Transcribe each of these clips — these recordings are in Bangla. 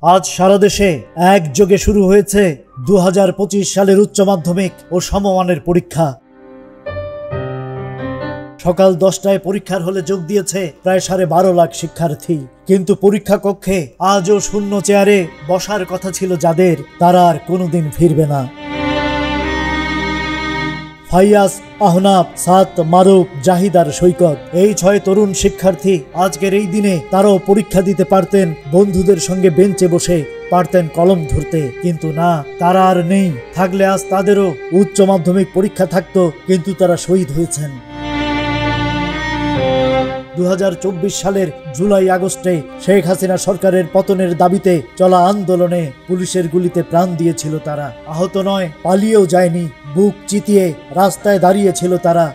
আজ সারা দেশে একযোগে শুরু হয়েছে 2025 সালের উচ্চ মাধ্যমিক ও সমমানের পরীক্ষা। সকাল 10টায় পরীক্ষার হলে যোগ দিয়েছে প্রায় 12.5 লাখ শিক্ষার্থী। কিন্তু পরীক্ষা কক্ষে আজও শূন্য চেয়ারে বসার কথা ছিল যাদের, তারা আর কোনোদিন ফিরবে না। ফাইয়াজ, আহনাব, সাত, মারুফ, জাহিদার, সৈকত, এই 6 তরুণ শিক্ষার্থী আজকের এই দিনে তারাও পরীক্ষা দিতে পারতেন, বন্ধুদের সঙ্গে বেঞ্চে বসে পারতেন কলম ধরতে, কিন্তু না, তারা আর নেই। থাকলে আজ তাদেরও উচ্চ মাধ্যমিক পরীক্ষা থাকতো, কিন্তু তারা শহীদ হয়েছেন। 2024 সালের জুলাই আগস্টে শেখ হাসিনা সরকারের পতনের দাবিতে চলা আন্দোলনে পুলিশের গুলিতে প্রাণ দিয়েছিল তারা। আহত নয়, পালিয়েও যায়নি, বুক চিতিয়ে রাস্তায় দাঁড়িয়েছিল তারা।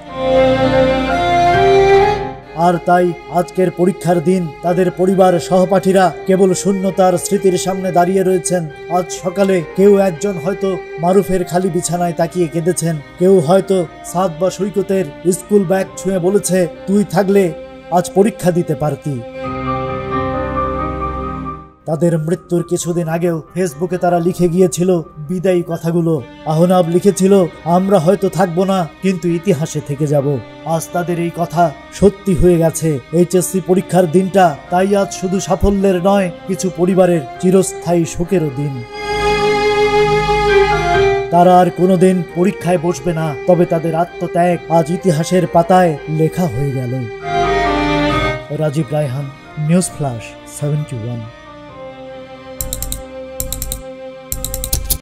আর তাই আজকের পরীক্ষার দিন তাদের পরিবার সহপাঠীরা কেবল শূন্যতার স্মৃতির সামনে দাঁড়িয়ে রয়েছেন। আজ সকালে কেউ একজন হয়তো মারুফের খালি বিছানায় তাকিয়ে কেঁদেছেন, কেউ হয়তো সাদ বা সৈকতের স্কুল ব্যাগ ছুঁয়ে বলেছে, তুই থাকলে আজ পরীক্ষা দিতে পারতি। তাদের মৃত্যুর কিছুদিন আগেও ফেসবুকে তারা লিখে গিয়েছিল বিদায়ী কথাগুলো। আহনাব লিখেছিল, আমরা হয়তো থাকবো না, কিন্তু ইতিহাসে থেকে যাব। আজ তাদের এই কথা সত্যি হয়ে গেছে। এইচএসসি পরীক্ষার দিনটা তাই আজ শুধু সাফল্যের নয়, কিছু পরিবারের চিরস্থায়ী শোকেরও দিন। তারা আর কোনোদিন পরীক্ষায় বসবে না, তবে তাদের আত্মত্যাগ আজ ইতিহাসের পাতায় লেখা হয়ে গেল। Rajib Raihan, news flash 71।